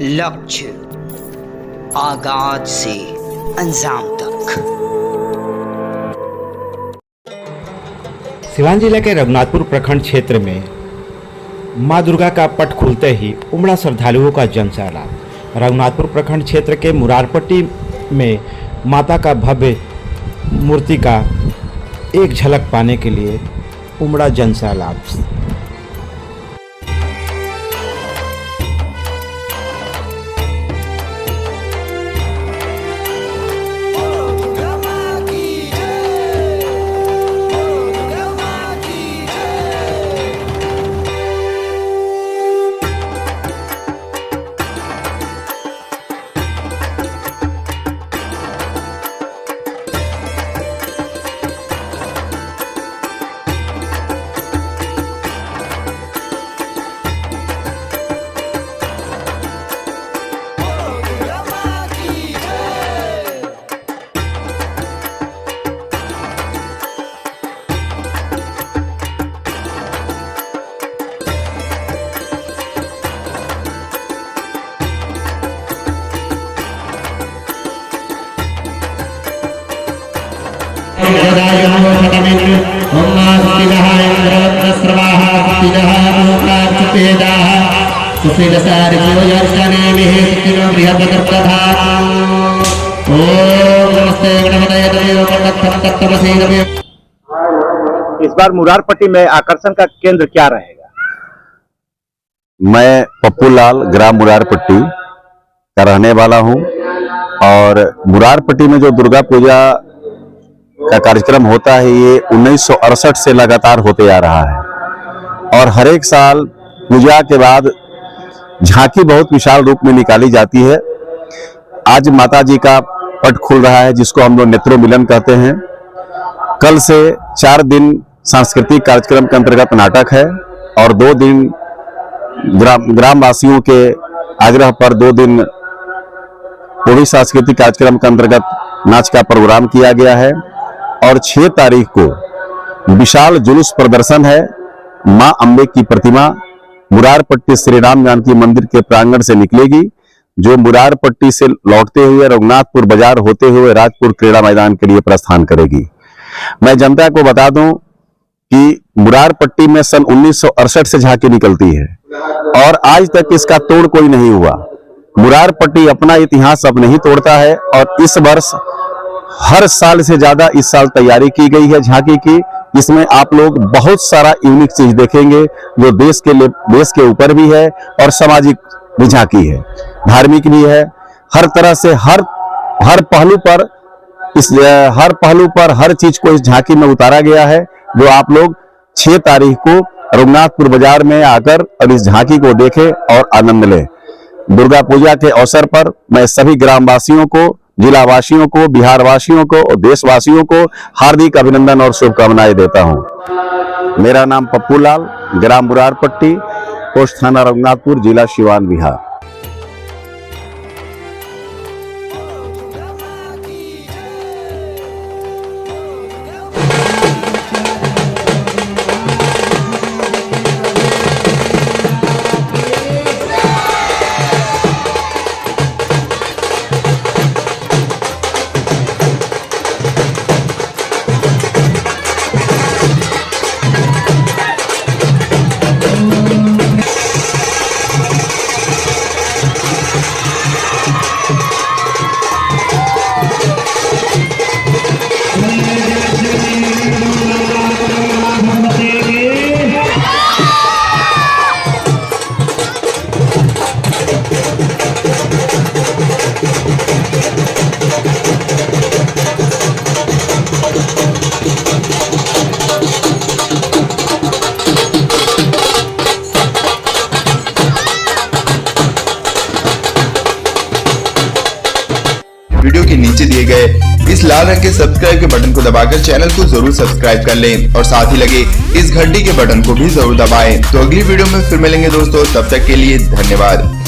लक्ष्य आगाज से अंजाम तक। सिवान जिले के रघुनाथपुर प्रखंड क्षेत्र में मां दुर्गा का पट खुलते ही उमड़ा श्रद्धालुओं का जनसैलाब। रघुनाथपुर प्रखंड क्षेत्र के मुरारपट्टी में माता का भव्य मूर्ति का एक झलक पाने के लिए उमड़ा जनसैलाब। इस बार मुरारपट्टी में आकर्षण का केंद्र क्या रहेगा? मैं पप्पू लाल ग्राम मुरारपट्टी का रहने वाला हूं और मुरारपट्टी में जो दुर्गा पूजा का कार्यक्रम होता है ये 1968 से लगातार होते आ रहा है और हर एक साल पूजा के बाद झांकी बहुत विशाल रूप में निकाली जाती है। आज माता जी का पट खुल रहा है जिसको हम लोग नेत्रो मिलन कहते हैं। कल से 4 दिन सांस्कृतिक कार्यक्रम के अंतर्गत नाटक है और 2 दिन ग्रामवासियों के आग्रह पर 2 दिन पूरी सांस्कृतिक कार्यक्रम के अंतर्गत नाच का प्रोग्राम किया गया है और 6 तारीख को विशाल जुलूस प्रदर्शन है। मां अम्बे की प्रतिमा मुरारपट्टी श्री राम जानकी मंदिर के प्रांगण से निकलेगी जो मुरारपट्टी से लौटते हुए रघुनाथपुर बाजार होते हुए राजपुर क्रीड़ा मैदान के लिए प्रस्थान करेगी। मैं जनता को बता दूं कि मुरारपट्टी में सन 1968 से झांकी निकलती है और आज तक इसका तोड़ कोई नहीं हुआ। मुरारपट्टी अपना इतिहास अब नहीं तोड़ता है और इस वर्ष हर साल से ज्यादा इस साल तैयारी की गई है झांकी की। इसमें आप लोग बहुत सारा यूनिक चीज देखेंगे जो देश के ऊपर भी है और सामाजिक भी झांकी है, धार्मिक भी है। हर तरह से हर पहलू पर हर चीज को इस झांकी में उतारा गया है जो आप लोग 6 तारीख को रघुनाथपुर बाजार में आकर और इस झांकी को देखें और आनंद लें। दुर्गा पूजा के अवसर पर मैं सभी ग्रामवासियों को, जिला वासियों को, बिहार वासियों को और देशवासियों को हार्दिक अभिनंदन और शुभकामनाएं देता हूं। मेरा नाम पप्पू लाल, ग्राम मुरारपट्टी, पोस्ट थाना रघुनाथपुर, जिला सिवान, बिहार। वीडियो के नीचे दिए गए इस लाल रंग के सब्सक्राइब के बटन को दबाकर चैनल को जरूर सब्सक्राइब कर लें और साथ ही लगे इस घंटी के बटन को भी जरूर दबाएं। तो अगली वीडियो में फिर मिलेंगे दोस्तों, तब तक के लिए धन्यवाद।